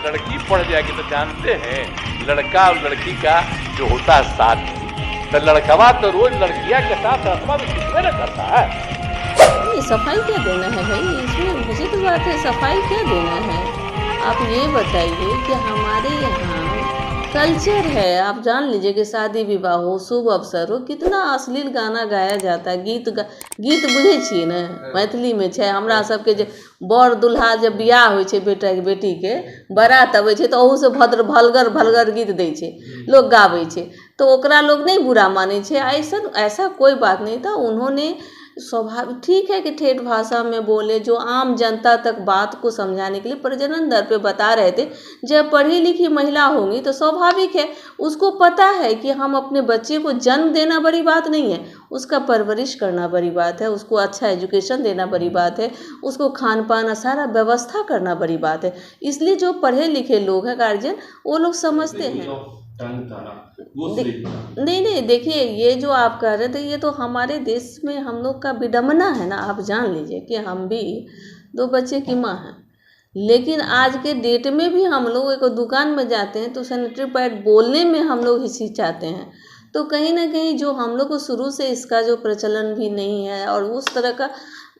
लड़की पढ़ जाएगी तो जानते हैं लड़का और लड़की का जो होता है साथ, तो लड़कवा तो रोज लड़कियां के साथ रस्मा में कितने न करता है। ये सफाई क्या देना है भाई, इसमें मुझे तो बात है सफाई क्या देना है। आप ये बताइए कि हमारे यहाँ कल्चर है, आप जान लीजिए कि शादी विवाह हो, शुभ अवसर हो, कितना अश्लील गाना गाया जाता है। गीत बुझे छिए ने मैथिली में छै हमरा सबके जे बर दुल्हा जब बियाह होइ छै बेटा के बेटी के बारात अबै छै तो ओहू से भलगर गीत दै छै, लोग गाबै छै, तो ओकरा लोग नहीं बुरा माने छै। ऐसा कोई बात नहीं था। उन्होंने स्वाभाविक ठीक है कि ठेठ भाषा में बोले, जो आम जनता तक बात को समझाने के लिए प्रजनन दर पे बता रहे थे। जब पढ़ी लिखी महिला होंगी तो स्वाभाविक है, उसको पता है कि हम अपने बच्चे को जन्म देना बड़ी बात नहीं है, उसका परवरिश करना बड़ी बात है, उसको अच्छा एजुकेशन देना बड़ी बात है, उसको खान पान सारा व्यवस्था करना बड़ी बात है। इसलिए जो पढ़े लिखे लोग हैं गार्जियन, वो लोग समझते हैं। नहीं देखिए, ये जो आप कह रहे थे ये तो हमारे देश में हम लोग का विडम्बना है ना। आप जान लीजिए कि हम भी 2 बच्चे की माँ हैं, लेकिन आज के डेट में भी हम लोग एक दुकान में जाते हैं तो सैनिटरी पैड बोलने में हम लोग हिचकिचाते हैं। तो कहीं ना कहीं जो हम लोग को शुरू से इसका जो प्रचलन भी नहीं है और उस तरह का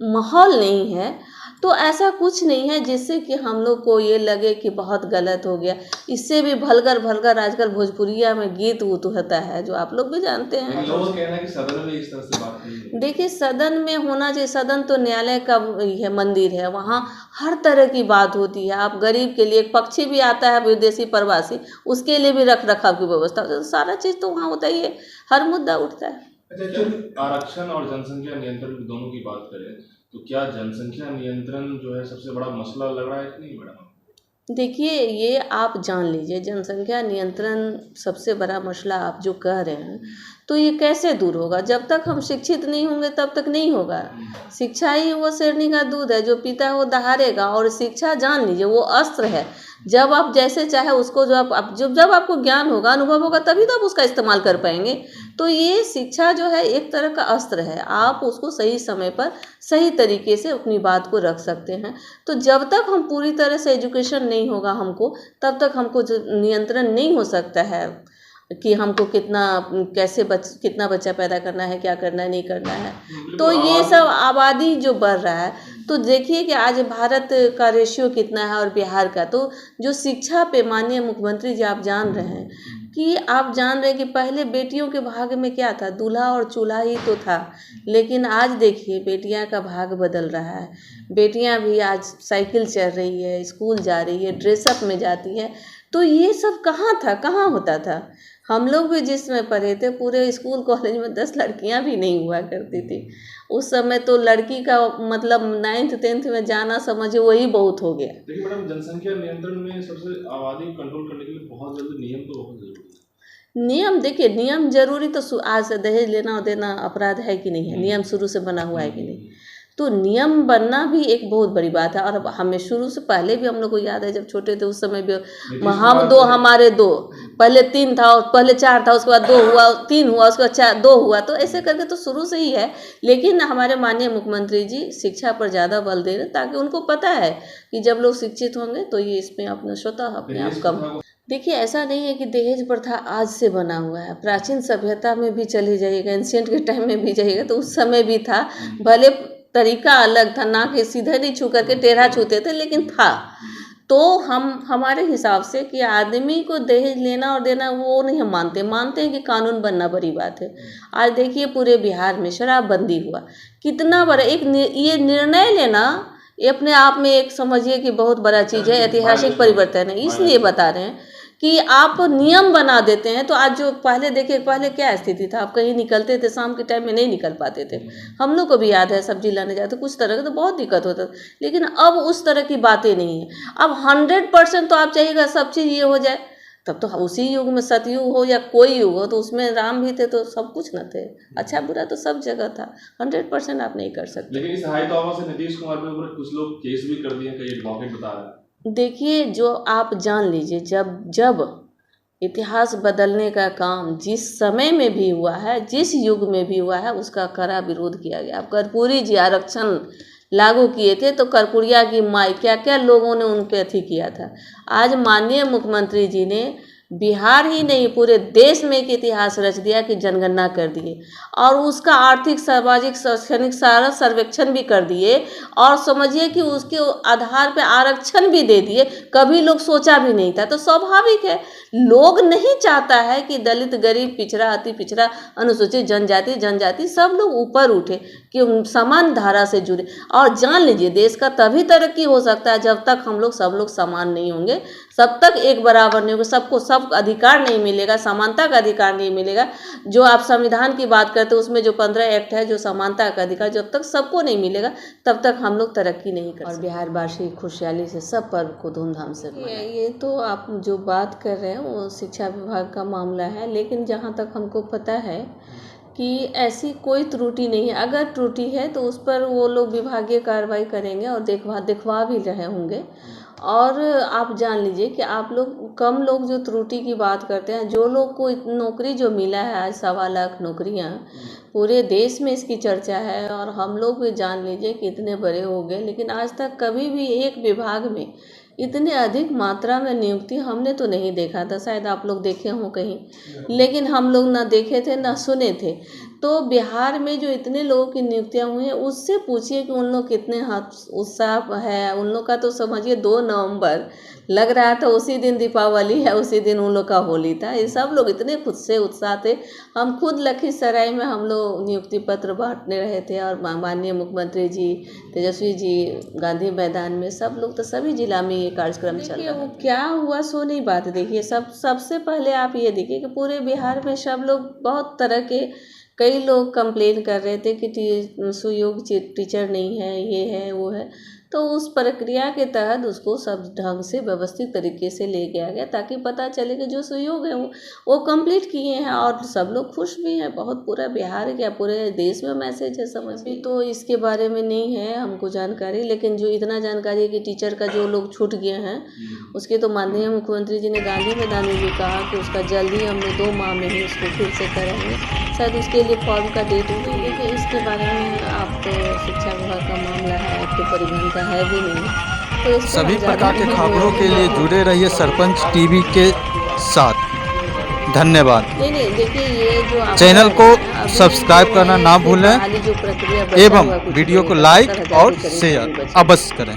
माहौल नहीं है, तो ऐसा कुछ नहीं है जिससे कि हम लोग को ये लगे कि बहुत गलत हो गया। इससे भी भलगर आजकल भोजपुरिया में गीत वूत होता है, जो आप लोग भी जानते हैं। लोग कहना है कि सदन में इस तरह से बात नहीं। देखिए, सदन में होना चाहिए, सदन तो न्यायालय का है, मंदिर है, वहाँ हर तरह की बात होती है। आप गरीब के लिए, एक पक्षी भी आता है विदेशी प्रवासी, उसके लिए भी रख रखाव की व्यवस्था होती है, सारा चीज़ तो वहाँ होता ही है, हर मुद्दा उठता है। अच्छा, आरक्षण और जनसंख्या नियंत्रण दोनों की बात करें तो क्या जनसंख्या नियंत्रण जो है सबसे बड़ा मसला लग रहा है कि नहीं मैडम? देखिए, ये आप जान लीजिए, जनसंख्या नियंत्रण सबसे बड़ा मसला आप जो कह रहे हैं, तो ये कैसे दूर होगा? जब तक हम शिक्षित नहीं होंगे तब तक नहीं होगा। शिक्षा ही वो शेरनी का दूध है, जो पीता है वो दहाड़ेगा। और शिक्षा जान लीजिए वो अस्त्र है, जब आप जैसे चाहे उसको, जब आपको ज्ञान होगा, अनुभव होगा, तभी तो आप उसका इस्तेमाल कर पाएंगे। तो ये शिक्षा जो है एक तरह का अस्त्र है, आप उसको सही समय पर सही तरीके से अपनी बात को रख सकते हैं। तो जब तक हम पूरी तरह से एजुकेशन नहीं होगा हमको, तब तक हमको नियंत्रण नहीं हो सकता है कि हमको कितना बच्चा पैदा करना है, क्या करना है, नहीं करना है। तो ये सब आबादी जो बढ़ रहा है, तो देखिए कि आज भारत का रेशियो कितना है और बिहार का, तो जो शिक्षा पे माननीय मुख्यमंत्री जी आप जान रहे हैं कि पहले बेटियों के भाग्य में क्या था, दूल्हा और चूल्हा ही तो था। लेकिन आज देखिए बेटियां का भाग्य बदल रहा है। बेटियां भी आज साइकिल चल रही है, स्कूल जा रही है, ड्रेसअप में जाती है। तो ये सब कहाँ था, कहाँ होता था? हम लोग भी जिसमें पढ़े थे, पूरे स्कूल कॉलेज में 10 लड़कियां भी नहीं हुआ करती थी। उस समय तो लड़की का मतलब 9th 10th में जाना समझे वही बहुत हो गया। देखिए मैडम, जनसंख्या नियंत्रण में सबसे आबादी कंट्रोल करने के लिए बहुत जल्दी नियम तो बहुत जरूरी है। नियम देखिए, नियम जरूरी तो आज से दहेज लेना और देना अपराध है कि नहीं है, नियम शुरू से बना हुआ है कि नहीं? तो नियम बनना भी एक बहुत बड़ी बात है। और हमें शुरू से पहले भी हम लोग को याद है, जब छोटे थे उस समय भी हम 2 हमारे 2, पहले 3 था, पहले 4 था, उसके बाद 2 हुआ, 3 हुआ, उसके बाद 4 2 हुआ। तो ऐसे करके तो शुरू से ही है। लेकिन हमारे माननीय मुख्यमंत्री जी शिक्षा पर ज़्यादा बल दे रहे हैं, ताकि उनको पता है कि जब लोग शिक्षित होंगे तो ये इसमें अपने स्वतः अपने आप कम। देखिए, ऐसा नहीं है कि दहेज प्रथा आज से बना हुआ है। प्राचीन सभ्यता में भी चले जाइएगा, एंशिएंट के टाइम में भी जाइएगा तो उस समय भी था। भले तरीका अलग था, ना कि सीधे नहीं छू करके टेढ़ा छूते थे, लेकिन था। तो हमारे हिसाब से कि आदमी को दहेज लेना और देना वो नहीं हम मानते हैं कि कानून बनना बड़ी बात है। आज देखिए पूरे बिहार में शराबबंदी हुआ, कितना बड़ा ये निर्णय लेना, ये अपने आप में एक समझिए कि बहुत बड़ा चीज़ है, ऐतिहासिक परिवर्तन है। इसलिए बता रहे हैं कि आप नियम बना देते हैं। तो आज जो पहले क्या स्थिति था, आप कहीं निकलते थे शाम के टाइम में नहीं निकल पाते थे। हम लोग को भी याद है, सब्जी लाने जाते कुछ तरह का तो बहुत दिक्कत होता था। लेकिन अब उस तरह की बातें नहीं है। अब 100% तो आप चाहिएगा सब चीज़ ये हो जाए। तब तो उसी युग में सतयुग हो या कोई युग हो, तो उसमें राम भी थे तो सब कुछ न थे, अच्छा बुरा तो सब जगह था। 100% आप नहीं कर सकते। लेकिन इस हाई तौबा से नीतीश कुमार पे ऊपर कुछ लोग केस भी कर दिए, कई एडवोकेट बता रहे हैं। देखिए, जो आप जान लीजिए, जब इतिहास बदलने का काम जिस समय में भी हुआ है, जिस युग में भी हुआ है, उसका कड़ा विरोध किया गया। अब कर्पूरी जी आरक्षण लागू किए थे, तो कर्पूरिया की माई क्या क्या लोगों ने उन पे अथी किया था। आज माननीय मुख्यमंत्री जी ने बिहार ही नहीं पूरे देश में एक इतिहास रच दिया कि जनगणना कर दिए और उसका आर्थिक, सामाजिक, शैक्षणिक सारा सर्वेक्षण भी कर दिए और समझिए कि उसके आधार पे आरक्षण भी दे दिए। कभी लोग सोचा भी नहीं था। तो स्वाभाविक है, लोग नहीं चाहता है कि दलित, गरीब, पिछड़ा, अति पिछड़ा, अनुसूचित जनजाति सब लोग ऊपर उठे, कि समान धारा से जुड़े। और जान लीजिए, देश का तभी तरक्की हो सकता है जब तक हम लोग सब लोग समान नहीं होंगे, सब तक एक बराबर नहीं होंगे, सबको सब अधिकार नहीं मिलेगा, समानता का अधिकार नहीं मिलेगा। जो आप संविधान की बात करते हो उसमें जो 15 एक्ट है जो समानता का अधिकार, जब तक सबको नहीं मिलेगा तब तक हम लोग तरक्की नहीं कर सकते। और बिहार वासी खुशहाली से सब पर्व को धूमधाम से मनाएं। ये तो आप जो बात कर रहे हैं वो शिक्षा विभाग का मामला है, लेकिन जहाँ तक हमको पता है कि ऐसी कोई त्रुटि नहीं है। अगर त्रुटि है तो उस पर वो लोग विभागीय कार्रवाई करेंगे और दिखवा भी रहे होंगे। और आप जान लीजिए कि आप लोग, कम लोग जो त्रुटि की बात करते हैं, जो लोग को नौकरी जो मिला है आज 1.25 लाख नौकरियां, पूरे देश में इसकी चर्चा है। और हम लोग भी जान लीजिए कि इतने बड़े हो गए, लेकिन आज तक कभी भी एक विभाग में इतने अधिक मात्रा में नियुक्ति हमने तो नहीं देखा था। शायद आप लोग देखे हों कहीं, लेकिन हम लोग ना देखे थे ना सुने थे। तो बिहार में जो इतने लोगों की नियुक्तियां हुई हैं, उससे पूछिए कि उन लोग कितने उत्साह है। उन लोग का तो समझिए 2 नवंबर लग रहा था उसी दिन दीपावली है, उसी दिन उन लोग का होली था। ये सब लोग इतने खुद से उत्साह थे। हम खुद लखीसराय में हम लोग नियुक्ति पत्र बांटने रहे थे और माननीय मुख्यमंत्री जी, तेजस्वी जी गांधी मैदान में, सब लोग तो सभी जिला में ये कार्यक्रम चल रहा है। वो क्या हुआ सो नहीं बात देखिए। सबसे पहले आप ये देखिए कि पूरे बिहार में सब लोग बहुत तरह के, कई लोग कंप्लेन कर रहे थे कि सुयोग्य टीचर नहीं है, ये है वो है। तो उस प्रक्रिया के तहत उसको सब ढंग से व्यवस्थित तरीके से ले गया गया, ताकि पता चले कि जो सहयोग है वो कंप्लीट किए हैं और सब लोग खुश भी हैं। बहुत पूरा बिहार क्या पूरे देश में मैसेज है, समझिए। तो इसके बारे में नहीं है हमको जानकारी, लेकिन जो इतना जानकारी है कि टीचर का जो लोग छूट गए हैं, उसके तो माननीय मुख्यमंत्री जी ने गांधी मैदान में भी कहा कि उसका जल्दी हम लोग 2 माह में ही उसको फिर से करेंगे। शायद उसके लिए फॉर्म का डेट हुई, लेकिन इसके बारे में आप तो शिक्षा विभाग का मामला है, आप तो परिवहन का है भी नहीं। तो सभी प्रकार के खबरों के लिए जुड़े रहिए सरपंच टीवी के साथ। धन्यवाद। नहीं देखिए, ये जो चैनल को सब्सक्राइब करना ना भूलें एवं वीडियो को लाइक और शेयर अवश्य करें।